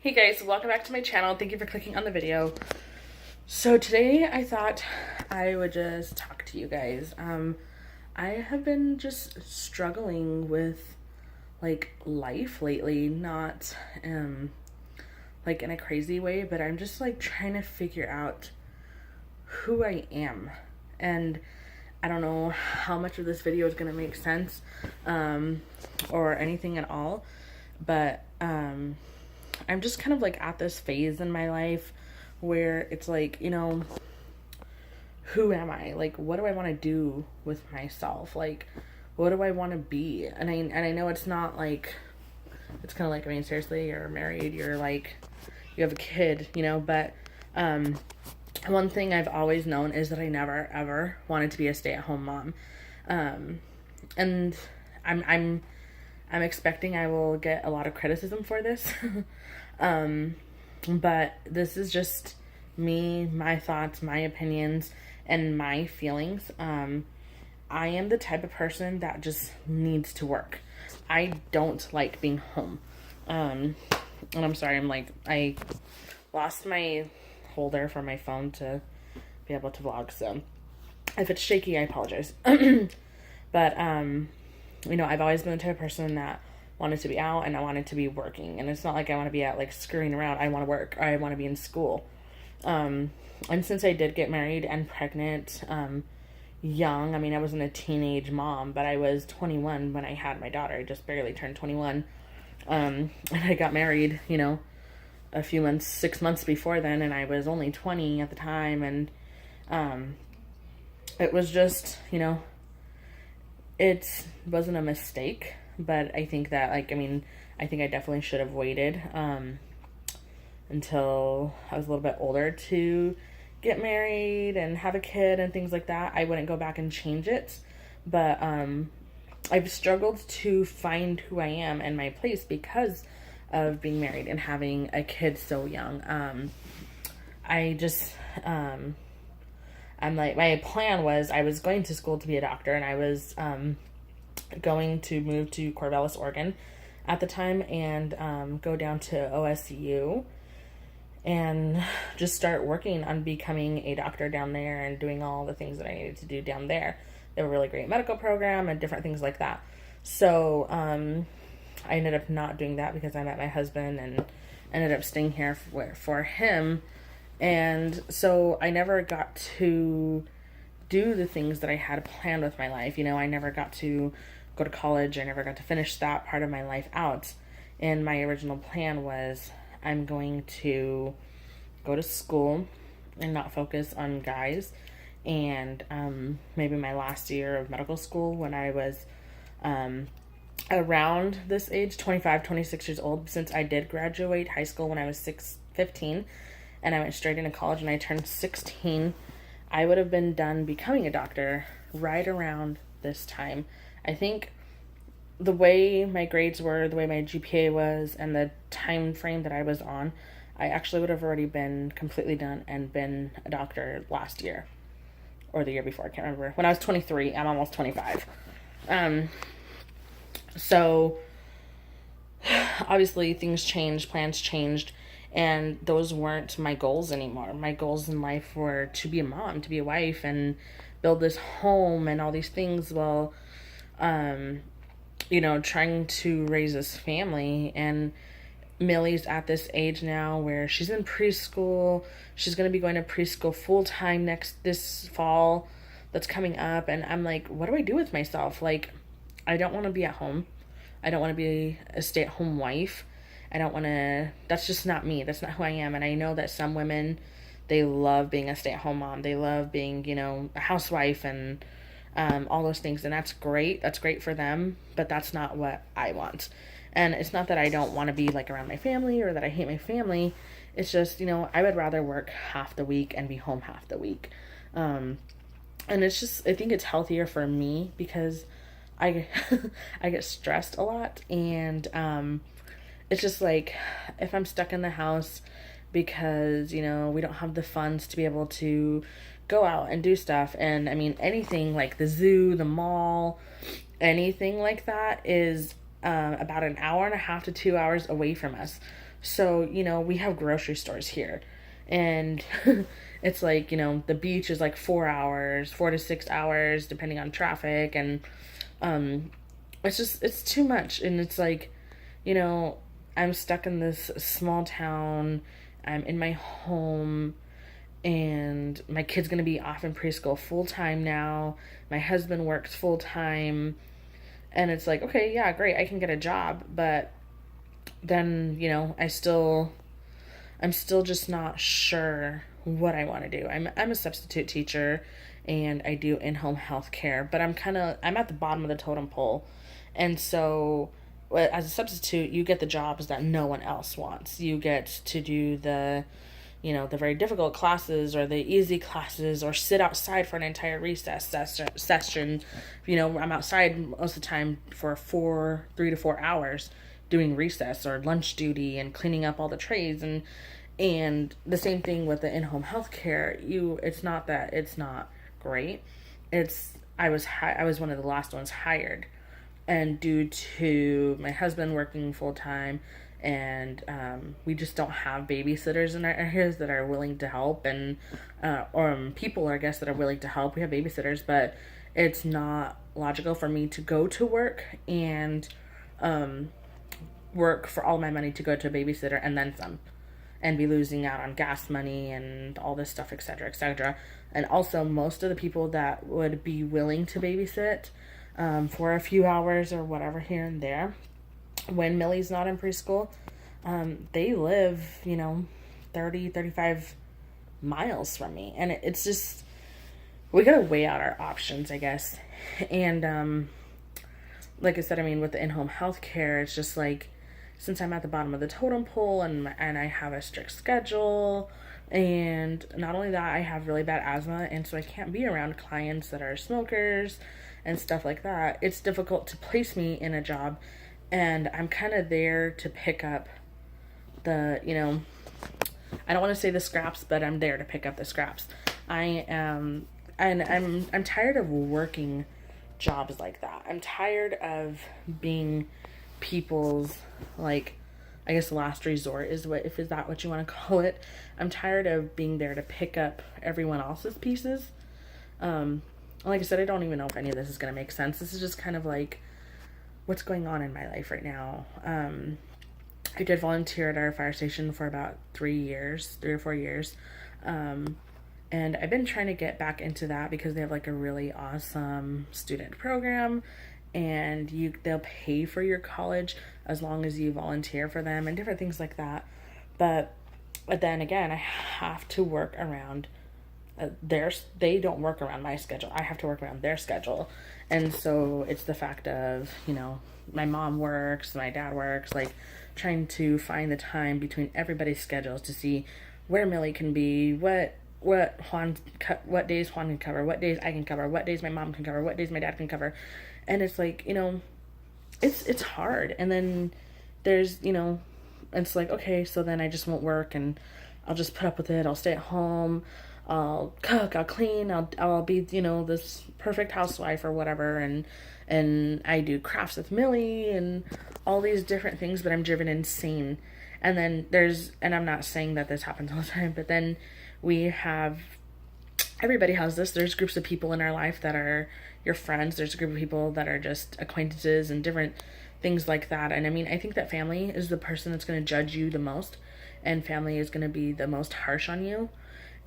Hey guys, welcome back to my channel. Thank you for clicking on the video. So today I thought I would just talk to you guys. I have been just struggling with like life lately, not like in a crazy way, but I'm just like trying to figure out who I am. And I don't know how much of this video is going to make sense or anything at all, but I'm just kind of like at this phase in my life where it's like, who am I? Like, what do I want to do with myself? Like, what do I want to be? And I know it's not like, it's kind of like, I mean, seriously, you're married, you're like, you have a kid, but one thing I've always known is that I never ever wanted to be a stay-at-home mom. And I'm expecting I will get a lot of criticism for this. But this is just me, my thoughts, my opinions, and my feelings. I am the type of person that just needs to work. I don't like being home. And I'm sorry, I lost my holder for my phone to be able to vlog, so if it's shaky, I apologize. But, I've always been the type of person that wanted to be out and I wanted to be working. And it's not like I want to be out like screwing around. I want to work or I want to be in school. And since I did get married and pregnant young, I mean, I wasn't a teenage mom, but I was 21 when I had my daughter. I just barely turned 21. And I got married, a few months, 6 months before then, and I was only 20 at the time. And it was just, it wasn't a mistake, but I think that, I think I definitely should have waited until I was a little bit older to get married and have a kid and things like that. I wouldn't go back and change it, but I've struggled to find who I am and my place because of being married and having a kid so young. My plan was I was going to school to be a doctor, and I was going to move to Corvallis, Oregon at the time, and go down to OSU and just start working on becoming a doctor down there and doing all the things that I needed to do down there. They have a really great medical program and different things like that. So I ended up not doing that because I met my husband and ended up staying here for him. And so I never got to do the things that I had planned with my life. I never got to go to college. I never got to finish that part of my life out. And my original plan was I'm going to go to school and not focus on guys. And maybe my last year of medical school, when I was around this age, 25, 26 years old, since I did graduate high school when I was 15, and I went straight into college and I turned 16, I would have been done becoming a doctor right around this time. I think the way my grades were, the way my GPA was, and the time frame that I was on, I actually would have already been completely done and been a doctor last year. Or the year before, I can't remember. When I was 23, I'm almost 25. So, obviously things changed, plans changed, and those weren't my goals anymore. My goals in life were to be a mom, to be a wife, and build this home and all these things. Well, trying to raise this family, and Millie's at this age now where she's in preschool. She's going to be going to preschool full-time this fall that's coming up. And I'm like, what do I do with myself? Like, I don't want to be at home. I don't want to be a stay-at-home wife. I don't want to, that's just not me. That's not who I am. And I know that some women, they love being a stay-at-home mom. They love being, a housewife and all those things. And that's great. That's great for them. But that's not what I want. And it's not that I don't want to be like around my family or that I hate my family. It's just, I would rather work half the week and be home half the week. And it's just, I think it's healthier for me because I get stressed a lot. And it's just like, if I'm stuck in the house because, we don't have the funds to be able to go out and do stuff. And I mean, anything like the zoo, the mall, anything like that is about an hour and a half to 2 hours away from us. So, we have grocery stores here. And it's like, the beach is like 4 hours, 4 to 6 hours, depending on traffic. And it's too much. And it's like, you know, I'm stuck in this small town. I'm in my home, and my kid's going to be off in preschool full time now. My husband works full time. And it's like, okay, yeah, great, I can get a job. But then, I'm still just not sure what I want to do. I'm a substitute teacher, and I do in-home health care, but I'm at the bottom of the totem pole. And so as a substitute, you get the jobs that no one else wants. You get to do the very difficult classes or the easy classes, or sit outside for an entire recess session. I'm outside most of the time for 3 to 4 hours doing recess or lunch duty and cleaning up all the trays. And the same thing with the in-home healthcare. It's not that it's not great. I was one of the last ones hired, and due to my husband working full time, and we just don't have babysitters in our areas that are willing to help, and or people, I guess, that are willing to help. We have babysitters, but it's not logical for me to go to work and work for all my money to go to a babysitter and then some, and be losing out on gas money and all this stuff, etc., etc. And also, most of the people that would be willing to babysit for a few hours or whatever here and there, when Millie's not in preschool, they live, 30, 35 miles from me. And it's just, we gotta weigh out our options, I guess. And like I said, with the in-home health care, it's just like, since I'm at the bottom of the totem pole, and I have a strict schedule, and not only that, I have really bad asthma, and so I can't be around clients that are smokers and stuff like that. It's difficult to place me in a job, and I'm kind of there to pick up the, I don't want to say the scraps, but I'm there to pick up the scraps. I'm tired of working jobs like that. I'm tired of being people's, like, I guess, last resort is that what you want to call it. I'm tired of being there to pick up everyone else's pieces. Like I said, I don't even know if any of this is going to make sense. This is just kind of like what's going on in my life right now. I did volunteer at our fire station for about 3 or 4 years. And I've been trying to get back into that because they have like a really awesome student program, and they'll pay for your college as long as you volunteer for them and different things like that. But then again, I have to work around they don't work around my schedule. I have to work around their schedule. And so it's the fact of, my mom works, my dad works, like trying to find the time between everybody's schedules to see where Millie can be, what days Juan can cover, what days I can cover, what days my mom can cover, what days my dad can cover. And it's like, it's hard. And then there's, it's like, okay, so then I just won't work, and I'll just put up with it. I'll stay at home. I'll cook, I'll clean, I'll be, this perfect housewife or whatever, and I do crafts with Millie and all these different things, but I'm driven insane. And then and I'm not saying that this happens all the time, but then everybody has this. There's groups of people in our life that are your friends. There's a group of people that are just acquaintances and different things like that. And I think that family is the person that's going to judge you the most, and family is going to be the most harsh on you.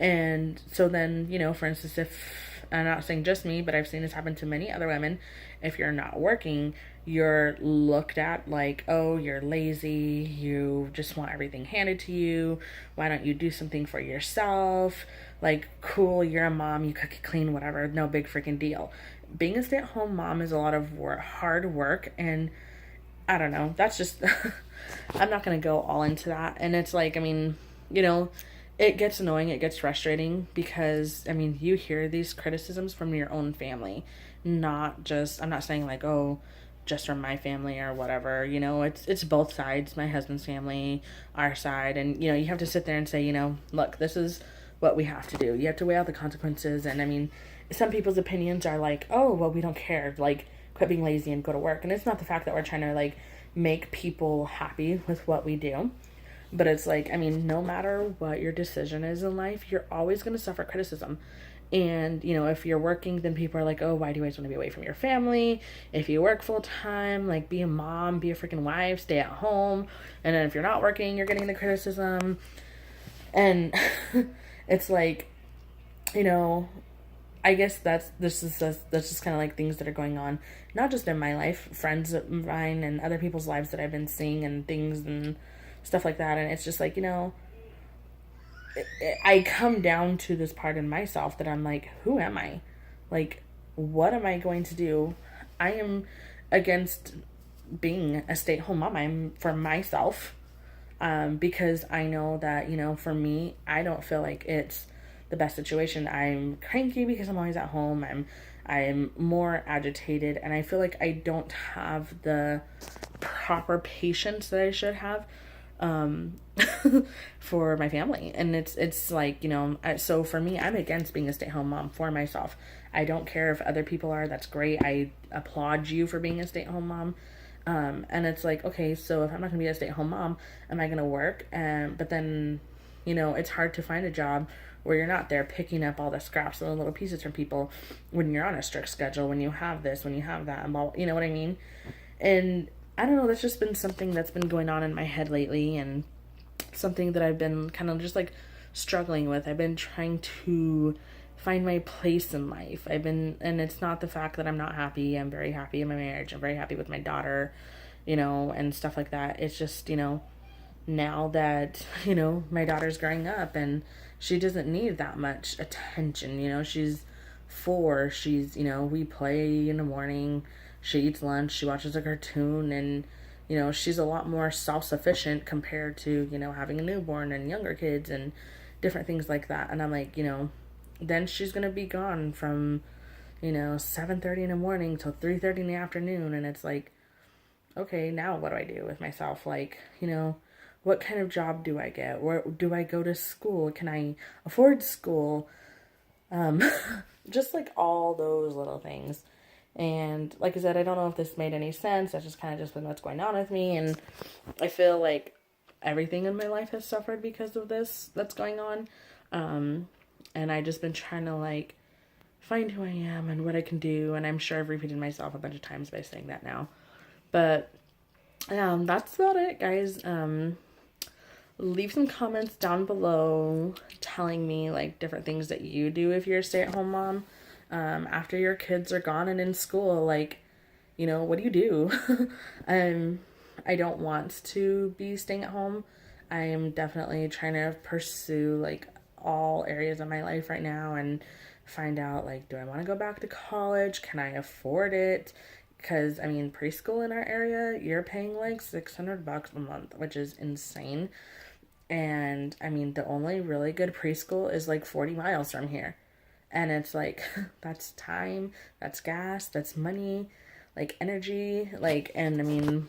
And so then, for instance, if, I'm not saying just me, but I've seen this happen to many other women, if you're not working, you're looked at like, oh, you're lazy, you just want everything handed to you, why don't you do something for yourself? Like, cool, you're a mom, you cook, you clean, whatever, no big freaking deal. Being a stay-at-home mom is a lot of hard work, and I don't know, that's just, I'm not going to go all into that. And it's like, it gets annoying, it gets frustrating, because, you hear these criticisms from your own family, not just, I'm not saying like, oh, just from my family or whatever, it's both sides, my husband's family, our side, and, you have to sit there and say, look, this is what we have to do. You have to weigh out the consequences, and, some people's opinions are like, oh, well, we don't care, like, quit being lazy and go to work, and it's not the fact that we're trying to, like, make people happy with what we do. But it's like, I mean, no matter what your decision is in life, you're always going to suffer criticism. And, you know, if you're working, then people are like, oh, why do you always want to be away from your family? If you work full time, like, be a mom, be a freaking wife, stay at home. And then if you're not working, you're getting the criticism. And it's like, you know, I guess that's just kind of like things that are going on, not just in my life, friends of mine and other people's lives that I've been seeing and things and stuff like that. And it's just like, you know, I come down to this part in myself that I'm like, who am I? Like, what am I going to do? I am against being a stay-at-home mom. I'm for myself, because I know that, you know, for me, I don't feel like it's the best situation. I'm cranky because I'm always at home. I'm more agitated, and I feel like I don't have the proper patience that I should have, um, for my family. And it's like, you know, so for me, I'm against being a stay-at-home mom for myself. I don't care if other people are. That's great. I applaud you for being a stay-at-home mom. And it's like, okay, so if I'm not gonna be a stay-at-home mom, am I gonna work? But then, you know, it's hard to find a job where you're not there picking up all the scraps and the little pieces from people when you're on a strict schedule, when you have this, when you have that, and blah, you know what I mean? And I don't know, that's just been something that's been going on in my head lately, and something that I've been kind of just like struggling with. I've been trying to find my place in life. And it's not the fact that I'm not happy. I'm very happy in my marriage. I'm very happy with my daughter, you know, and stuff like that. It's just, you know, now that, you know, my daughter's growing up and she doesn't need that much attention, you know, she's 4, she's, you know, we play in the morning, she eats lunch, she watches a cartoon, and, you know, she's a lot more self-sufficient compared to, you know, having a newborn and younger kids and different things like that. And I'm like, you know, then she's gonna be gone from, you know, 7:30 in the morning till 3:30 in the afternoon. And it's like, okay, now what do I do with myself? Like, you know, what kind of job do I get? Where do I go to school? Can I afford school? Um, just like all those little things. And like I said, I don't know if this made any sense. That's just kind of just been what's going on with me. And I feel like everything in my life has suffered because of this that's going on. And I just been trying to like find who I am and what I can do. And I'm sure I've repeated myself a bunch of times by saying that now. But that's about it, guys. Leave some comments down below telling me like different things that you do if you're a stay-at-home mom. After your kids are gone and in school, like, you know, what do you do? I don't want to be staying at home. I am definitely trying to pursue like all areas of my life right now and find out like, do I want to go back to college? Can I afford it? Because I mean, preschool in our area, you're paying like $600 a month, which is insane. And I mean, the only really good preschool is like 40 miles from here. And it's like, that's time, that's gas, that's money, like energy. Like, and I mean,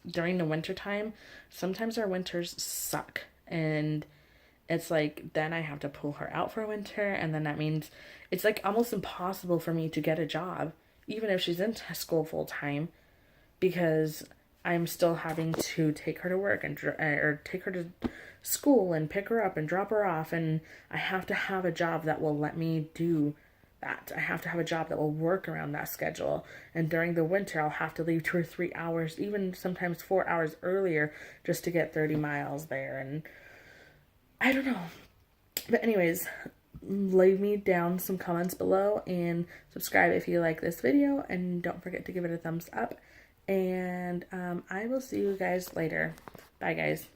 during the winter time, sometimes our winters suck. And it's like, then I have to pull her out for winter. And then that means it's like almost impossible for me to get a job, even if she's in school full time, because I'm still having to take her to work and or take her to school and pick her up and drop her off. And I have to have a job that will let me do that. I have to have a job that will work around that schedule. And during the winter, I'll have to leave 2 or 3 hours, even sometimes 4 hours earlier, just to get 30 miles there. And I don't know. But anyways, leave me down some comments below and subscribe if you like this video. And don't forget to give it a thumbs up. And I will see you guys later. Bye, guys.